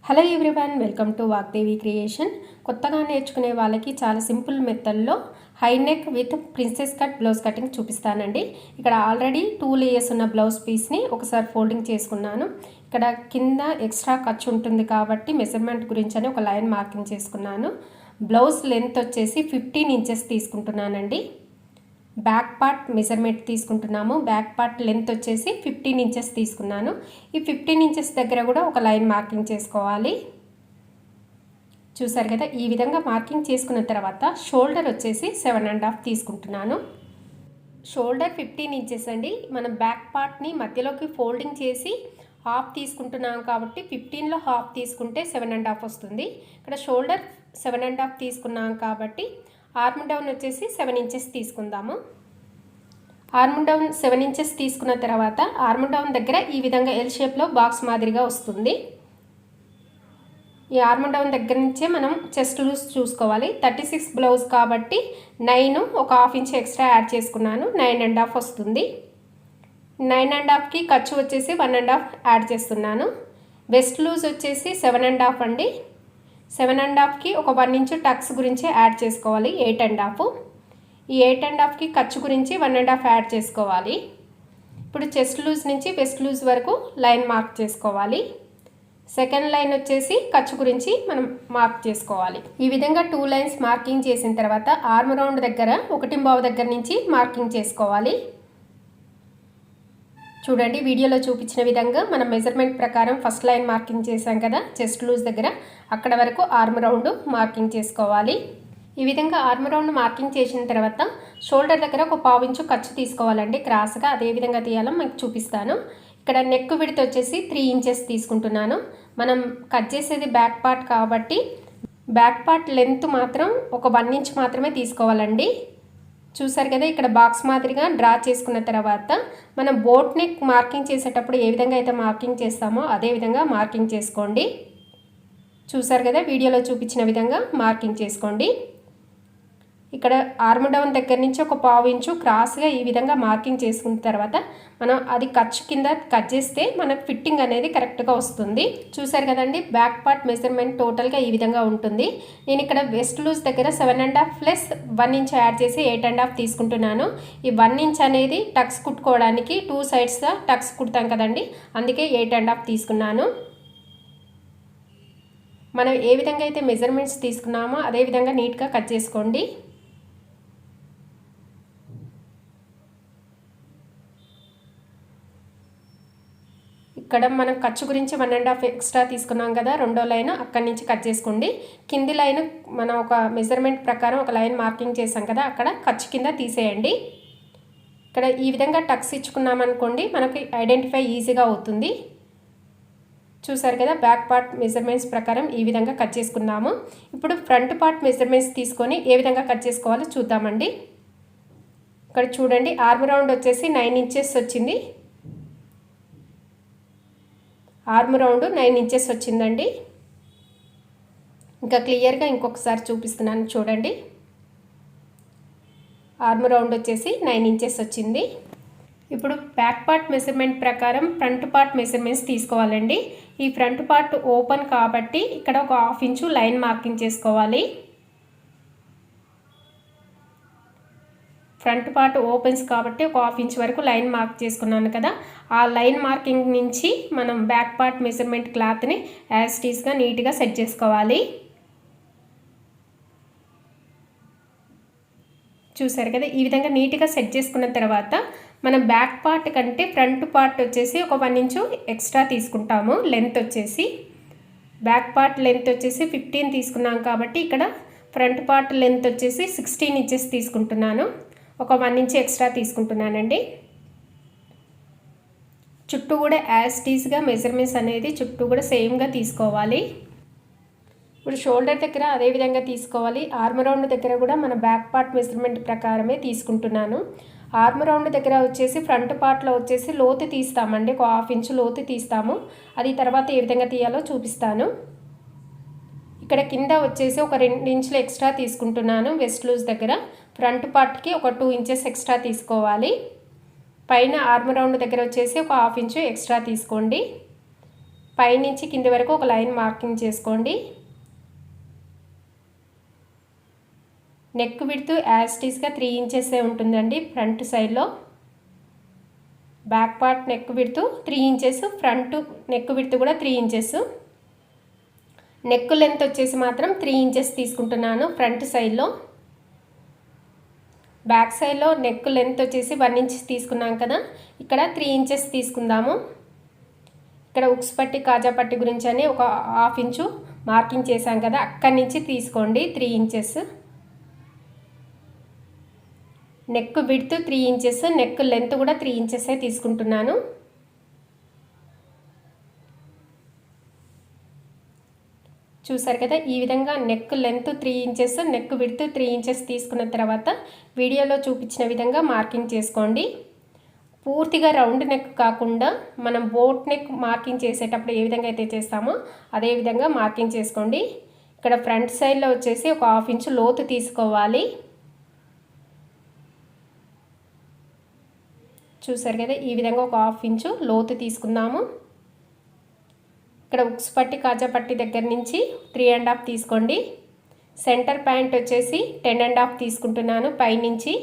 Hello everyone, welcome to Vagdevi creation. కొత్తగా నేర్చుకునే వాళ్ళకి చాలా సింపుల్ మెథడ్లో high neck with princess cut blouse cutting చూపిస్తానండి. ఇక్కడ ఆల్రెడీ 2 లేయర్స్ ఉన్న బ్లౌజ్ పీస్ని ఒకసారి ఫోల్డింగ్ చేసుకున్నాను. ఇక్కడ కింద ఎక్స్ట్రా ఖర్చు ఉంటుంది కాబట్టి మెజర్మెంట్ గురించి అని ఒక లైన్ మార్కింగ్ చేసుకున్నాను. బ్లౌజ్ లెంత్ వచ్చేసి 15 ఇంచెస్ తీసుకుంటున్నానండి. బ్యాక్ పార్ట్ మెజర్మెంట్ తీసుకుంటున్నాము. బ్యాక్ పార్ట్ లెంత్ వచ్చేసి 15 ఇంచెస్ తీసుకున్నాను. ఈ 15 ఇంచెస్ దగ్గర కూడా ఒక లైన్ మార్కింగ్ చేసుకోవాలి. చూసారు కదా, ఈ విధంగా మార్కింగ్ చేసుకున్న తర్వాత షోల్డర్ వచ్చేసి 7.5 తీసుకుంటున్నాను. షోల్డర్ 15 ఇంచెస్ అండి. మనం బ్యాక్ పార్ట్ని మధ్యలోకి ఫోల్డింగ్ చేసి హాఫ్ తీసుకుంటున్నాం కాబట్టి 15లో హాఫ్ తీసుకుంటే 7.5 వస్తుంది. ఇక్కడ షోల్డర్ 7.5 తీసుకున్నాం కాబట్టి ఆర్మ్ డౌన్ వచ్చేసి 7 ఇంచెస్ తీసుకుందాము. ఆర్మ్ డౌన్ 7 ఇంచెస్ తీసుకున్న తర్వాత ఆర్మ్ డౌన్ దగ్గర ఈ విధంగా ఎల్ షేప్లో బాక్స్ మాదిరిగా వస్తుంది. ఈ ఆర్మ్ డౌన్ దగ్గర నుంచే మనం చెస్ట్ లూజ్ చూసుకోవాలి. 36 బ్లౌజ్ కాబట్టి 9 ఒక హాఫ్ ఇంచ్ ఎక్స్ట్రా యాడ్ చేసుకున్నాను. 9.5 వస్తుంది. 9.5కి ఖర్చు వచ్చేసి 1.5 యాడ్ చేస్తున్నాను. వెస్ట్ లూజ్ వచ్చేసి 7.5 అండి. 7.5కి ఒక 1 ఇంచు టక్స్ గురించి యాడ్ చేసుకోవాలి. 8.5. ఈ 8.5కి ఖర్చు గురించి 1.5 యాడ్ చేసుకోవాలి. ఇప్పుడు చెస్ట్ లూజ్ నుంచి వెస్ట్ లూజ్ వరకు లైన్ మార్క్ చేసుకోవాలి. సెకండ్ లైన్ వచ్చేసి ఖర్చు గురించి మనం మార్క్ చేసుకోవాలి. ఈ విధంగా 2 లైన్స్ మార్కింగ్ చేసిన తర్వాత ఆర్మ్ రౌండ్ దగ్గర 1.5 దగ్గర నుంచి మార్కింగ్ చేసుకోవాలి. చూడండి, వీడియోలో చూపించిన విధంగా మనం మెజర్మెంట్ ప్రకారం ఫస్ట్ లైన్ మార్కింగ్ చేసాం కదా చెస్ట్ లూజ్ దగ్గర, అక్కడ వరకు ఆర్మ్ రౌండ్ మార్కింగ్ చేసుకోవాలి. ఈ విధంగా ఆర్మ్ రౌండ్ మార్కింగ్ చేసిన తర్వాత షోల్డర్ దగ్గర ఒక 1/2 ఇంచు ఖర్చు తీసుకోవాలండి. క్రాస్గా అదే విధంగా తీయాలో మీకు చూపిస్తాను. ఇక్కడ నెక్ విడ్త్ వచ్చేసి 3 ఇంచెస్ తీసుకుంటున్నాను. మనం కట్ చేసేది బ్యాక్ పార్ట్ కాబట్టి బ్యాక్ పార్ట్ లెంత్ మాత్రం ఒక 1 ఇంచ్ మాత్రమే తీసుకోవాలండి. చూసారు కదా, ఇక్కడ బాక్స్ మాదిరిగా డ్రా చేసుకున్న తర్వాత మనం బోట్ నెక్ మార్కింగ్ చేసేటప్పుడు ఏ విధంగా అయితే మార్కింగ్ చేస్తామో అదే విధంగా మార్కింగ్ చేసుకోండి. చూసారు కదా, వీడియోలో చూపించిన విధంగా మార్కింగ్ చేసుకోండి. ఇక్కడ ఆర్మ్ డౌన్ దగ్గర నుంచి ఒక 1/2 ఇంచు క్రాస్గా ఈ విధంగా మార్కింగ్ చేసుకున్న తర్వాత మనం అది ఖర్చు కింద కట్ చేస్తే మనకు ఫిట్టింగ్ అనేది కరెక్ట్గా వస్తుంది. చూసారు కదండి, బ్యాక్ పార్ట్ మెజర్మెంట్ టోటల్గా ఈ విధంగా ఉంటుంది. నేను ఇక్కడ వెస్ట్ లూజ్ దగ్గర 7.5 ప్లస్ 1 ఇంచ్ యాడ్ చేసి 8.5 తీసుకుంటున్నాను. ఈ 1 ఇంచ్ అనేది టక్స్ కుట్టుకోవడానికి 2 సైడ్స్ టక్స్ కుడతాం కదండి, అందుకే 8.5 తీసుకున్నాను. మనం ఏ విధంగా అయితే మెజర్మెంట్స్ తీసుకున్నామో అదే విధంగా నీట్గా కట్ చేసుకోండి. ఇక్కడ మనం ఖర్చు గురించి 1.5 ఎక్స్ట్రా తీసుకున్నాం కదా, రెండో లైన్ అక్కడి నుంచి కట్ చేసుకోండి. కింది లైన్ మనం ఒక మెజర్మెంట్ ప్రకారం ఒక లైన్ మార్కింగ్ చేసాం కదా, అక్కడ ఖర్చు కింద తీసేయండి. ఇక్కడ ఈ విధంగా టక్స్ ఇచ్చుకున్నామనుకోండి మనకి ఐడెంటిఫై ఈజీగా అవుతుంది. చూసారు కదా, బ్యాక్ పార్ట్ మెజర్మెంట్స్ ప్రకారం ఈ విధంగా కట్ చేసుకున్నాము. ఇప్పుడు ఫ్రంట్ పార్ట్ మెజర్మెంట్స్ తీసుకొని ఏ విధంగా కట్ చేసుకోవాలో చూద్దామండి. ఇక్కడ చూడండి, ఆర్మ్ రౌండ్ వచ్చేసి 9 ఇంచెస్ వచ్చింది. ఆర్మ్ రౌండ్ 9 ఇంచెస్ వచ్చిందండి. ఇంకా క్లియర్గా ఇంకొకసారి చూపిస్తున్నాను చూడండి. ఆర్మ్ రౌండ్ వచ్చేసి 9 ఇంచెస్ వచ్చింది. ఇప్పుడు బ్యాక్ పార్ట్ మెజర్మెంట్ ప్రకారం ఫ్రంట్ పార్ట్ మెజర్మెంట్స్ తీసుకోవాలండి. ఈ ఫ్రంట్ పార్ట్ ఓపెన్ కాబట్టి ఇక్కడ ఒక 1/2 ఇంచు లైన్ మార్కింగ్ చేసుకోవాలి. ఫ్రంట్ పార్ట్ ఓపెన్స్ కాబట్టి ఒక 1/2 ఇంచ్ వరకు లైన్ మార్క్ చేసుకున్నాను కదా, ఆ లైన్ మార్కింగ్ నుంచి మనం బ్యాక్ పార్ట్ మెజర్మెంట్ క్లాత్ని యాజ్ టీస్గా నీట్గా సెట్ చేసుకోవాలి. చూసారు కదా, ఈ విధంగా నీట్గా సెట్ చేసుకున్న తర్వాత మనం బ్యాక్ పార్ట్ కంటే ఫ్రంట్ పార్ట్ వచ్చేసి ఒక 1 ఇంచు ఎక్స్ట్రా తీసుకుంటాము. లెంత్ వచ్చేసి బ్యాక్ పార్ట్ లెంత్ వచ్చేసి 15 తీసుకున్నాం కాబట్టి ఇక్కడ ఫ్రంట్ పార్ట్ లెంత్ వచ్చేసి 16 ఇంచెస్ తీసుకుంటున్నాను. ఒక 1 ఇంచ్ ఎక్స్ట్రా తీసుకుంటున్నానండి. చుట్టూ కూడా యాజ్ టీస్గా మెజర్మెంట్స్ అనేది చుట్టూ కూడా సేమ్గా తీసుకోవాలి. ఇప్పుడు షోల్డర్ దగ్గర అదే విధంగా తీసుకోవాలి. ఆర్మ్ రౌండ్ దగ్గర కూడా మన బ్యాక్ పార్ట్ మెజర్మెంట్ ప్రకారమే తీసుకుంటున్నాను. ఆర్మ్ రౌండ్ దగ్గర వచ్చేసి ఫ్రంట్ పార్ట్లో వచ్చేసి లోతు తీస్తామండి, ఒక 1/2 ఇంచు లోతు తీస్తాము. అది తర్వాత ఏ విధంగా తీయాలో చూపిస్తాను. ఇక్కడ కింద వచ్చేసి ఒక 2 ఇంచులు ఎక్స్ట్రా తీసుకుంటున్నాను. వెస్ట్ లూజ్ దగ్గర ఫ్రంట్ పార్ట్కి ఒక 2 ఇంచెస్ ఎక్స్ట్రా తీసుకోవాలి. పైన ఆర్మ్ రౌండ్ దగ్గర వచ్చేసి ఒక 1/2 ఇంచు ఎక్స్ట్రా తీసుకోండి. పైనుంచి కింది వరకు ఒక లైన్ మార్కింగ్ చేసుకోండి. నెక్ విడ్త్ యాజ్ ఇట్ ఈస్గా 3 ఇంచెసే ఉంటుందండి ఫ్రంట్ సైడ్లో. Back part neck width 3 inches, front neck width కూడా 3 ఇంచెస్. నెక్ లెంత్ వచ్చేసి మాత్రం 3 ఇంచెస్ తీసుకుంటున్నాను ఫ్రంట్ సైడ్లో. బ్యాక్ సైడ్లో నెక్ లెంత్ వచ్చేసి 1 ఇంచ్ తీసుకున్నాం కదా, ఇక్కడ 3 ఇంచెస్ తీసుకుందాము. ఇక్కడ ఉక్స్ పట్టి కాజా పట్టి గురించి అని ఒక 1/2 ఇంచు మార్కింగ్ చేశాం కదా, అక్కడి నుంచి తీసుకోండి 3 inches. Neck width 3 inches, neck length కూడా 3 ఇంచెసే తీసుకుంటున్నాను. చూసారు కదా, ఈ విధంగా neck length 3 inches, neck width 3 inches తీసుకున్న తర్వాత వీడియోలో చూపించిన విధంగా మార్కింగ్ చేసుకోండి. పూర్తిగా రౌండ్ నెక్ కాకుండా మనం బోట్ నెక్ మార్కింగ్ చేసేటప్పుడు ఏ విధంగా అయితే చేస్తామో అదే విధంగా మార్కింగ్ చేసుకోండి. ఇక్కడ ఫ్రంట్ సైడ్లో వచ్చేసి ఒక 1/2 ఇంచు లోతు తీసుకోవాలి. చూసారు కదా, ఈ విధంగా ఒక 1/2 ఇంచు లోతు తీసుకుందాము. ఇక్కడ ఉక్స్ పట్టి కాజా పట్టి దగ్గర నుంచి 3.5 తీసుకోండి. సెంటర్ పాయింట్ వచ్చేసి 10.5 తీసుకుంటున్నాను. పైనుంచి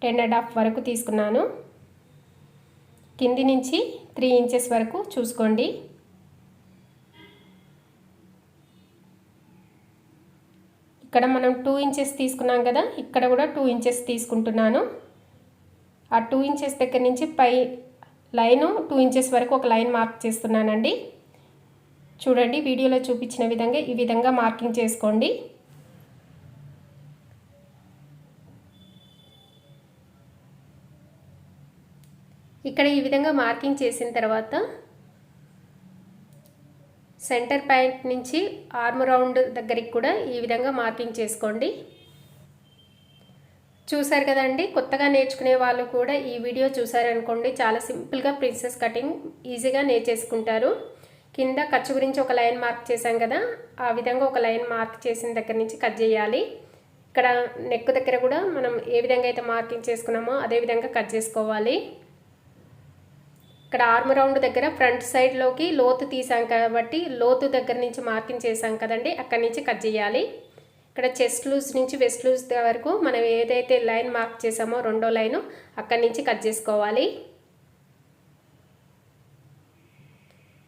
10.5 వరకు తీసుకున్నాను. కింది నుంచి 3 ఇంచెస్ వరకు చూసుకోండి. ఇక్కడ మనం 2 ఇంచెస్ తీసుకున్నాం కదా, ఇక్కడ కూడా 2 ఇంచెస్ తీసుకుంటున్నాను. ఆ 2 ఇంచెస్ దగ్గర నుంచి పై లైను 2 ఇంచెస్ వరకు ఒక లైన్ మార్క్ చేస్తున్నానండి. చూడండి, వీడియోలో చూపించిన విధంగా ఈ విధంగా మార్కింగ్ చేసుకోండి. ఇక్కడ ఈ విధంగా మార్కింగ్ చేసిన తర్వాత సెంటర్ పాయింట్ నుంచి ఆర్మ్ రౌండ్ దగ్గరికి కూడా ఈ విధంగా మార్కింగ్ చేసుకోండి. చూసారు కదండి, కొత్తగా నేర్చుకునే వాళ్ళు కూడా ఈ వీడియో చూసారనుకోండి, చాలా సింపుల్గా ప్రిన్సెస్ కటింగ్ ఈజీగా నేర్చేసుకుంటారు. కింద ఖర్చు గురించి ఒక లైన్ మార్క్ చేశాం కదా, ఆ విధంగా ఒక లైన్ మార్క్ చేసిన దగ్గర నుంచి కట్ చేయాలి. ఇక్కడ నెక్ దగ్గర కూడా మనం ఏ విధంగా అయితే మార్కింగ్ చేసుకున్నామో అదే విధంగా కట్ చేసుకోవాలి. ఇక్కడ ఆర్మ్ రౌండ్ దగ్గర ఫ్రంట్ సైడ్లోకి లోతు తీసాం కాబట్టి లోతు దగ్గర నుంచి మార్కింగ్ చేసాం కదండి, అక్కడి నుంచి కట్ చేయాలి. ఇక్కడ చెస్ట్ లూజ్ నుంచి వెస్ట్ లూజ్ వరకు మనం ఏదైతే లైన్ మార్క్ చేసామో రెండో లైను అక్కడి నుంచి కట్ చేసుకోవాలి.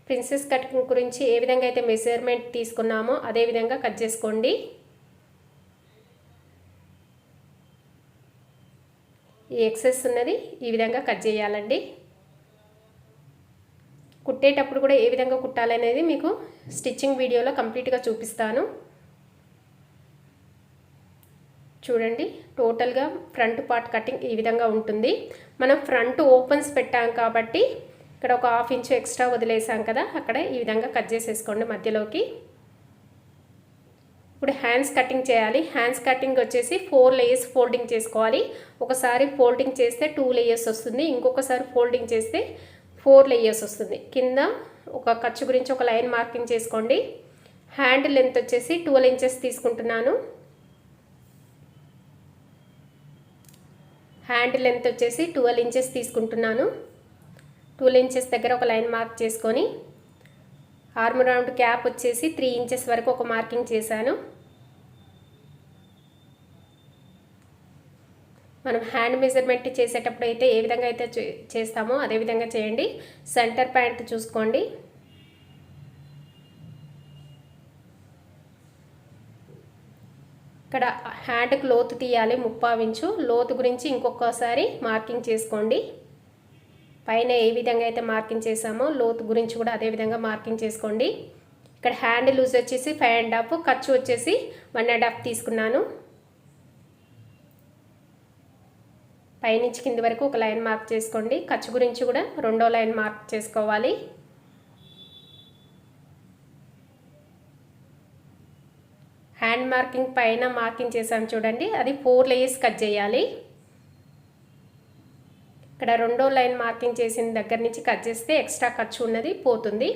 ప్రిన్సెస్ కటింగ్ గురించి ఏ విధంగా అయితే మెజర్మెంట్ తీసుకున్నామో అదే విధంగా కట్ చేసుకోండి. ఈ ఎక్సెస్ ఉన్నది ఈ విధంగా కట్ చేయాలండి. కుట్టేటప్పుడు కూడా ఏ విధంగా కుట్టాలనేది మీకు స్టిచ్చింగ్ వీడియోలో కంప్లీట్గా చూపిస్తాను. చూడండి, టోటల్గా ఫ్రంట్ పార్ట్ కటింగ్ ఈ విధంగా ఉంటుంది. మనం ఫ్రంట్ ఓపెన్స్ పెట్టాం కాబట్టి ఇక్కడ ఒక 1/2 ఇంచు ఎక్స్ట్రా వదిలేసాం కదా, అక్కడ ఈ విధంగా కట్ చేసేసుకోండి మధ్యలోకి. ఇప్పుడు హ్యాండ్స్ కటింగ్ చేయాలి. హ్యాండ్స్ కటింగ్ వచ్చేసి 4 లేయర్స్ ఫోల్డింగ్ చేసుకోవాలి. ఒకసారి ఫోల్డింగ్ చేస్తే 2 లేయర్స్ వస్తుంది, ఇంకొకసారి ఫోల్డింగ్ చేస్తే 4 లేయర్స్ వస్తుంది. కింద ఒక ఖర్చు గురించి ఒక లైన్ మార్కింగ్ చేసుకోండి. హ్యాండ్ లెంత్ వచ్చేసి 12 ఇంచెస్ తీసుకుంటున్నాను. హ్యాండ్ లెంత్ వచ్చేసి 12 ఇంచెస్ తీసుకుంటున్నాను. 12 ఇంచెస్ దగ్గర ఒక లైన్ మార్క్ చేసుకొని ఆర్మ్ రౌండ్ క్యాప్ వచ్చేసి 3 ఇంచెస్ వరకు ఒక మార్కింగ్ చేశాను. మనం హ్యాండ్ మెజర్మెంట్ చేసేటప్పుడు అయితే ఏ విధంగా అయితే చేస్తామో అదే విధంగా చేయండి. సెంటర్ పాయింట్ చూసుకోండి. ఇక్కడ హ్యాండ్కి లోతు తీయాలి 3/4 ఇంచు. లోతు గురించి ఇంకొకసారి మార్కింగ్ చేసుకోండి. పైన ఏ విధంగా అయితే మార్కింగ్ చేసామో లోతు గురించి కూడా అదే విధంగా మార్కింగ్ చేసుకోండి. ఇక్కడ హ్యాండ్ లూజ్ వచ్చేసి 5.5, ఖర్చు వచ్చేసి 1.5 తీసుకున్నాను. పైనుంచి కింది వరకు ఒక లైన్ మార్క్ చేసుకోండి. ఖర్చు గురించి కూడా రెండో లైన్ మార్క్ చేసుకోవాలి. హ్యాండ్ మార్కింగ్ పైన మార్కింగ్ చేసాం చూడండి, అది 4 లేయర్స్ కట్ చేయాలి. ఇక్కడ రెండో లైన్ మార్కింగ్ చేసిన దగ్గర నుంచి కట్ చేస్తే ఎక్స్ట్రా ఖర్చు ఉన్నది పోతుంది.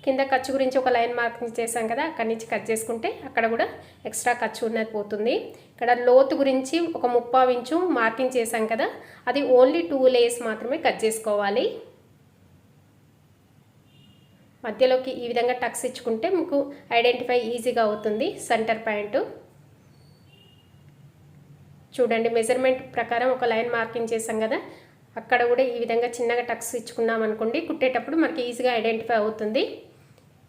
కింద ఖర్చు గురించి ఒక లైన్ మార్కింగ్ చేసాం కదా, అక్కడి నుంచి కట్ చేసుకుంటే అక్కడ కూడా ఎక్స్ట్రా ఖర్చు ఉన్నది పోతుంది. ఇక్కడ లోతు గురించి ఒక 3/4 ఇంచు మార్కింగ్ చేసాం కదా, అది ఓన్లీ 2 లేయర్స్ మాత్రమే కట్ చేసుకోవాలి. మధ్యలోకి ఈ విధంగా టక్స్ ఇచ్చుకుంటే మీకు ఐడెంటిఫై ఈజీగా అవుతుంది సెంటర్ పాయింట్. చూడండి మెజర్మెంట్ ప్రకారం ఒక లైన్ మార్కింగ్ చేసాం కదా, అక్కడ కూడా ఈ విధంగా చిన్నగా టక్స్ ఇచ్చుకున్నాం అనుకోండి, కుట్టేటప్పుడు మనకి ఈజీగా ఐడెంటిఫై అవుతుంది.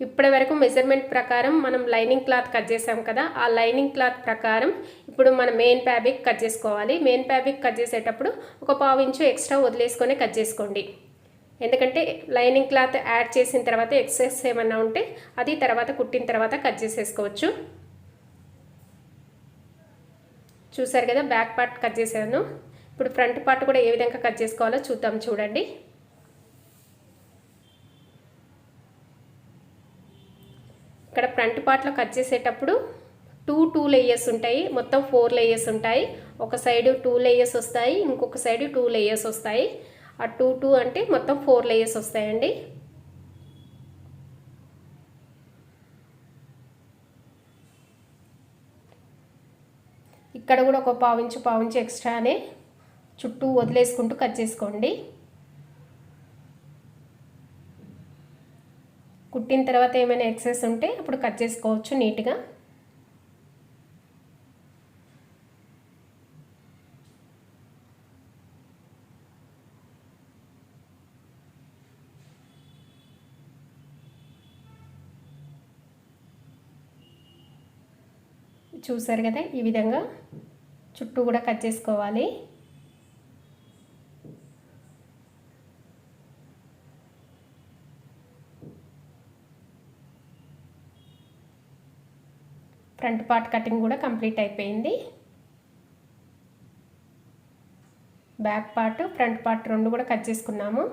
ఇప్పటి వరకు మెజర్మెంట్ ప్రకారం మనం లైనింగ్ క్లాత్ కట్ చేసాం కదా, ఆ లైనింగ్ క్లాత్ ప్రకారం ఇప్పుడు మనం మెయిన్ ఫ్యాబ్రిక్ కట్ చేసుకోవాలి. మెయిన్ ఫ్యాబ్రిక్ కట్ చేసేటప్పుడు ఒక 1/2 ఇంచు ఎక్స్ట్రా వదిలేసుకొని కట్ చేసుకోండి. ఎందుకంటే లైనింగ్ క్లాత్ యాడ్ చేసిన తర్వాత ఎక్సెస్ ఏమన్నా ఉంటే అది తర్వాత కుట్టిన తర్వాత కట్ చేసేసుకోవచ్చు. చూసారు కదా, బ్యాక్ పార్ట్ కట్ చేశాను. ఇప్పుడు ఫ్రంట్ పార్ట్ కూడా ఏ విధంగా కట్ చేసుకోవాలో చూద్దాం. చూడండి, ఇక్కడ ఫ్రంట్ పార్ట్లో కట్ చేసేటప్పుడు 2 లేయర్స్ ఉంటాయి, మొత్తం 4 లేయర్స్ ఉంటాయి. ఒక సైడ్ 2 లేయర్స్ వస్తాయి, ఇంకొక సైడ్ 2 లేయర్స్ వస్తాయి. ఆ 2 అంటే మొత్తం 4 లేయర్స్ వస్తాయండి. ఇక్కడ కూడా ఒక 1/2 ఇంచు ఎక్స్ట్రానే చుట్టూ వదిలేసుకుంటూ కట్ చేసుకోండి. కుట్టిన తర్వాత ఏమైనా ఎక్సెస్ ఉంటే అప్పుడు కట్ చేసుకోవచ్చు నీట్గా. చూసారు కదా, ఈ విధంగా చుట్టూ కూడా కట్ చేసుకోవాలి. ఫ్రంట్ పార్ట్ కటింగ్ కూడా కంప్లీట్ అయిపోయింది. బ్యాక్ పార్ట్ ఫ్రంట్ పార్ట్ 2 కూడా కట్ చేసుకున్నాము.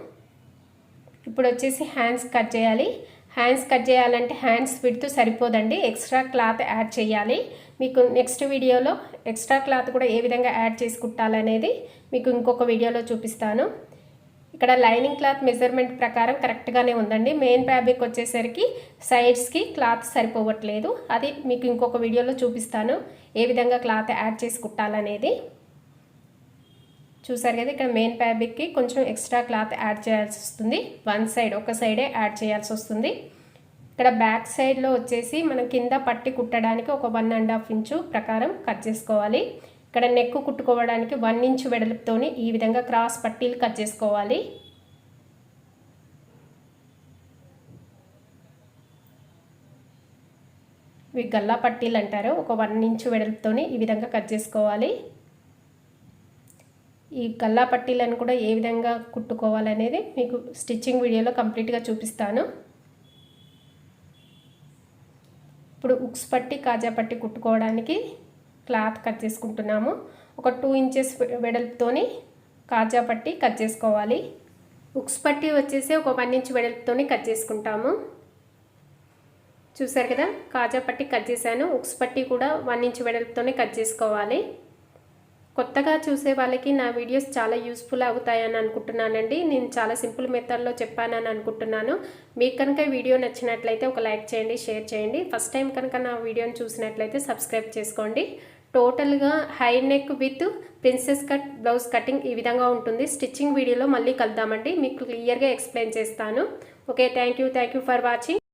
ఇప్పుడు వచ్చేసి హ్యాండ్స్ కట్ చేయాలి. హ్యాండ్స్ కట్ చేయాలంటే హ్యాండ్స్ విడ్త్ సరిపోదండి, ఎక్స్ట్రా క్లాత్ యాడ్ చేయాలి. మీకు నెక్స్ట్ వీడియోలో ఎక్స్ట్రా క్లాత్ కూడా ఏ విధంగా యాడ్ చేసి కుట్టాలనేది మీకు ఇంకొక వీడియోలో చూపిస్తాను. ఇక్కడ లైనింగ్ క్లాత్ మెజర్మెంట్ ప్రకారం కరెక్ట్గానే ఉందండి. మెయిన్ ఫ్యాబ్రిక్ వచ్చేసరికి సైడ్స్కి క్లాత్ సరిపోవట్లేదు, అది మీకు ఇంకొక వీడియోలో చూపిస్తాను ఏ విధంగా క్లాత్ యాడ్ చేసి కుట్టాలనేది. చూసారు కదా, ఇక్కడ మెయిన్ ఫ్యాబ్రిక్కి కొంచెం ఎక్స్ట్రా క్లాత్ యాడ్ చేయాల్సి వస్తుంది. ఒక సైడే యాడ్ చేయాల్సి వస్తుంది. ఇక్కడ బ్యాక్ సైడ్లో వచ్చేసి మనం కింద పట్టి కుట్టడానికి ఒక 1.5 ఇంచు ప్రకారం కట్ చేసుకోవాలి. ఇక్కడ నెక్ కుట్టుకోవడానికి 1 ఇంచు వెడల్పుతోని ఈ విధంగా క్రాస్ పట్టీలు కట్ చేసుకోవాలి. ఇవి గల్లా పట్టీలు అంటారు. ఒక 1 ఇంచు వెడల్పుతోని ఈ విధంగా కట్ చేసుకోవాలి. ఈ గల్లా పట్టీలను కూడా ఏ విధంగా కుట్టుకోవాలనేది మీకు స్టిచ్చింగ్ వీడియోలో కంప్లీట్గా చూపిస్తాను. ఇప్పుడు ఉక్స్ పట్టి కాజా పట్టి కుట్టుకోవడానికి క్లాత్ కట్ చేసుకుంటున్నాము. ఒక 2 ఇంచెస్ వెడల్పుతోని కాజా పట్టి కట్ చేసుకోవాలి. ఉక్స్ పట్టి వచ్చేసి ఒక 1 ఇంచ్ వెడల్పుతోని కట్ చేసుకుంటాము. చూసారు కదా, కాజా పట్టి కట్ చేశాను. ఉక్స్ పట్టి కూడా 1 ఇంచ్ వెడల్పుతోనే కట్ చేసుకోవాలి. కొత్తగా చూసే వాళ్ళకి నా వీడియోస్ చాలా యూస్ఫుల్ అవుతాయని అనుకుంటున్నానండి. నేను చాలా సింపుల్ మెథడ్లో చెప్పానని అనుకుంటున్నాను. మీకు కనుక వీడియో నచ్చినట్లయితే ఒక లైక్ చేయండి, షేర్ చేయండి. ఫస్ట్ టైం కనుక నా వీడియోని చూసినట్లయితే సబ్స్క్రైబ్ చేసుకోండి. టోటల్గా high neck with princess cut blouse cutting ఈ విధంగా ఉంటుంది. స్టిచ్చింగ్ వీడియోలో మళ్ళీ కలుద్దామండి, మీకు క్లియర్గా ఎక్స్ప్లెయిన్ చేస్తాను. Okay, thank you for watching.